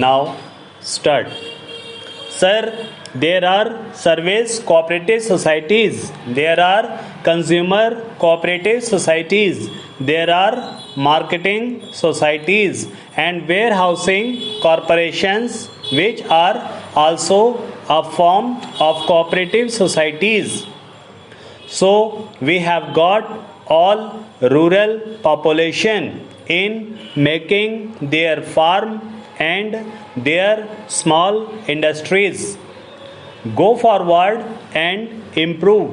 Now start. Sir, there are service cooperative societies, there are consumer cooperative societies, there are marketing societies and warehousing corporations, which are also a form of cooperative societies. So we have got all rural population in making their farm and their small industries go forward and improve.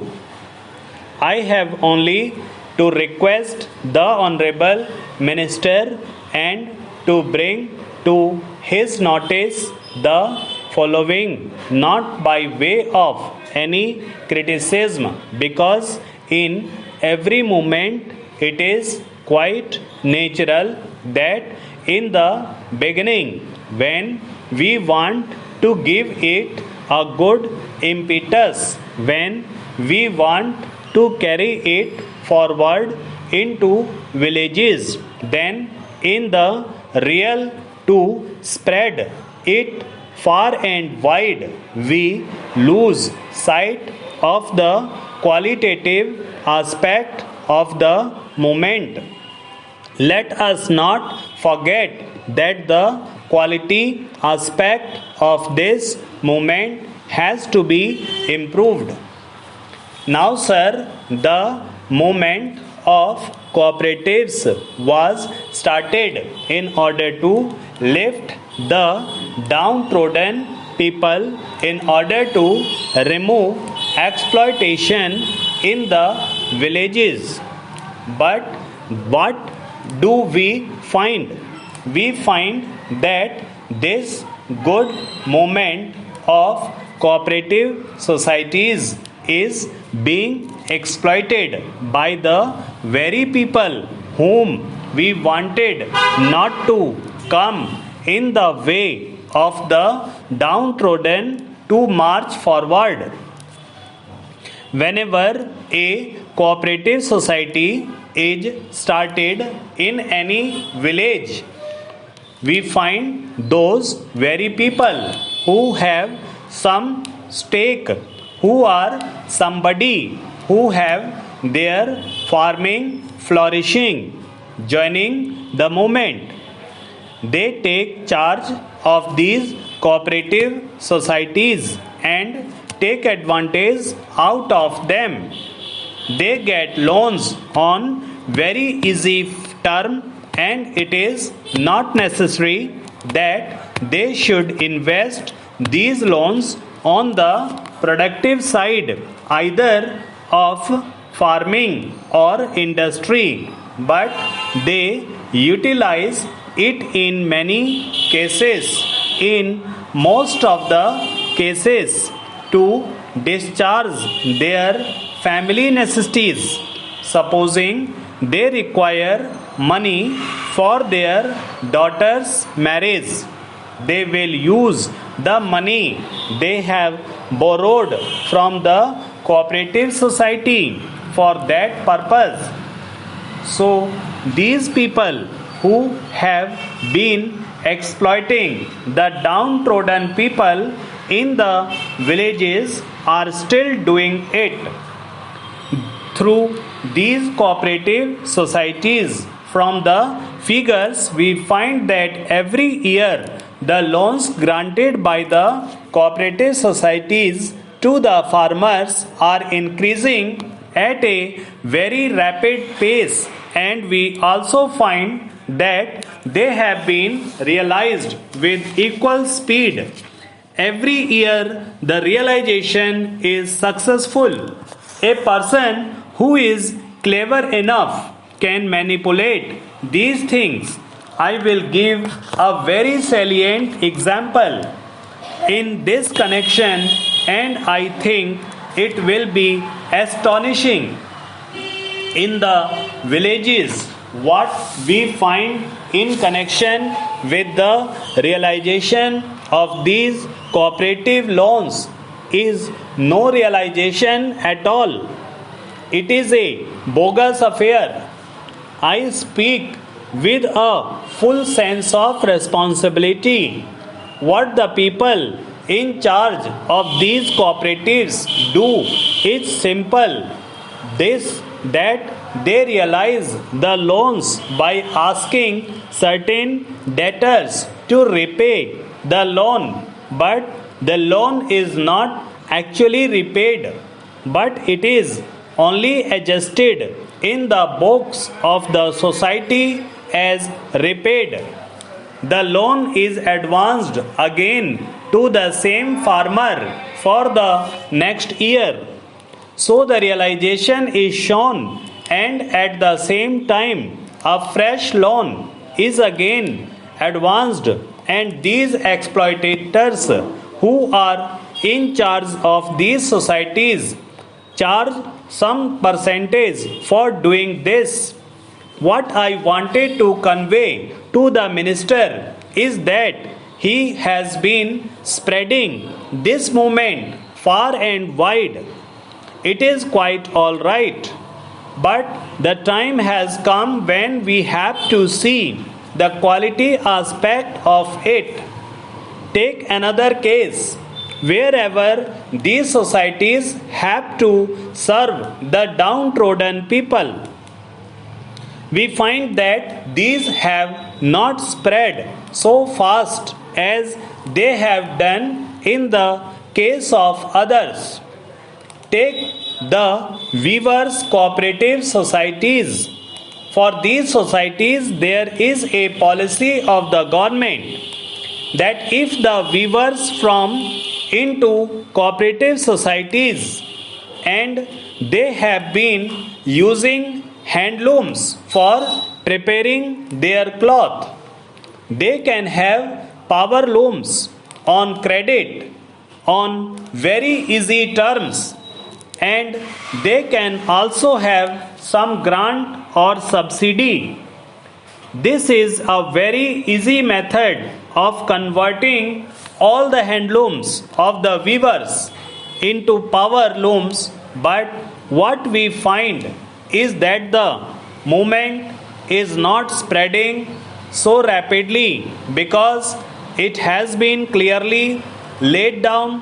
I have only to request the Honorable Minister and to bring to his notice the following, not by way of any criticism, because in every moment it is quite natural that in the beginning, when we want to give it a good impetus, when we want to carry it forward into villages, then in the real to spread it far and wide, we lose sight of the qualitative aspect of the movement. Let us not forget that the quality aspect of this movement has to be improved. Now, sir, the movement of cooperatives was started in order to lift the downtrodden people, in order to remove exploitation in the villages. But what do we find? We find that this good movement of cooperative societies is being exploited by the very people whom we wanted not to come in the way of the downtrodden to march forward. Whenever a cooperative society is started in any village, we find those very people who have some stake, who are somebody who have their farming flourishing, joining the movement. They take charge of these cooperative societies and take advantage out of them. They get loans on very easy term, and it is not necessary that they should invest these loans on the productive side either of farming or industry, but they utilize it in many cases, in most of the cases, to discharge their family necessities. Supposing they require money for their daughter's marriage, they will use the money they have borrowed from the cooperative society for that purpose. So these people who have been exploiting the downtrodden people in the villages are still doing it through these cooperative societies. From the figures, we find that every year the loans granted by the cooperative societies to the farmers are increasing at a very rapid pace, and we also find that they have been realized with equal speed. Every year the realization is successful. A person who is clever enough can manipulate these things. I will give a very salient example in this connection, and I think it will be astonishing. In the villages, what we find in connection with the realization of these cooperative loans is no realization at all. It is a bogus affair. I speak with a full sense of responsibility. what the people in charge of these cooperatives do is simple. This that they realize the loans by asking certain debtors to repay the loan, but the loan is not actually repaid, but it is only adjusted in the books of the society as repaid. The loan is advanced again to the same farmer for the next year. So the realization is shown, and at the same time, a fresh loan is again advanced, and these exploitators who are in charge of these societies charge some percentage for doing this. What I wanted to convey to the minister is that he has been spreading this movement far and wide. It is quite all right, but the time has come when we have to see the quality aspect of it. Take another case. Wherever these societies have to serve the downtrodden people, we find that these have not spread so fast as they have done in the case of others. Take the weavers' cooperative societies. For these societies, there is a policy of the government that if the weavers from into cooperative societies and they have been using handlooms for preparing their cloth, they can have power looms on credit on very easy terms, and they can also have some grant or subsidy. This is a very easy method of converting all the handlooms of the weavers into power looms, but what we find is that the movement is not spreading so rapidly because it has been clearly laid down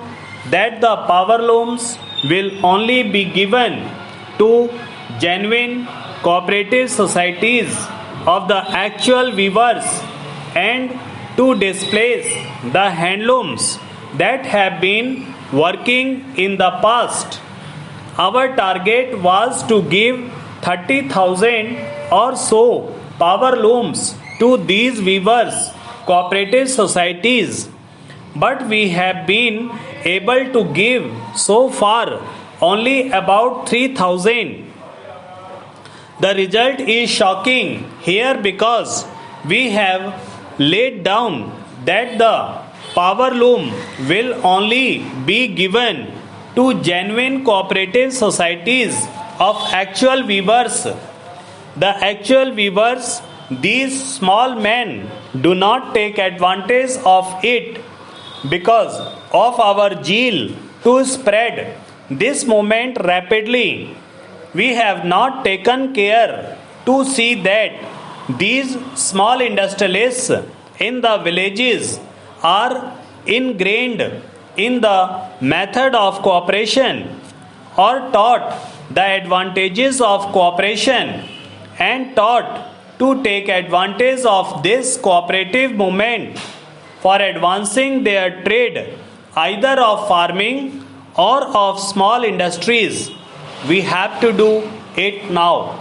that the power looms will only be given to genuine cooperative societies of the actual weavers and to displace the handlooms that have been working in the past. Our target was to give 30,000 or so power looms to these weavers cooperative societies, but we have been able to give so far only about 3,000. The result is shocking here because we have laid down that the power loom will only be given to genuine cooperative societies of actual weavers. The actual weavers, these small men, do not take advantage of it because of our zeal to spread this movement rapidly. We have not taken care to see that these small industrialists in the villages are ingrained in the method of cooperation or taught the advantages of cooperation and taught to take advantage of this cooperative movement for advancing their trade either of farming or of small industries. We have to do it now.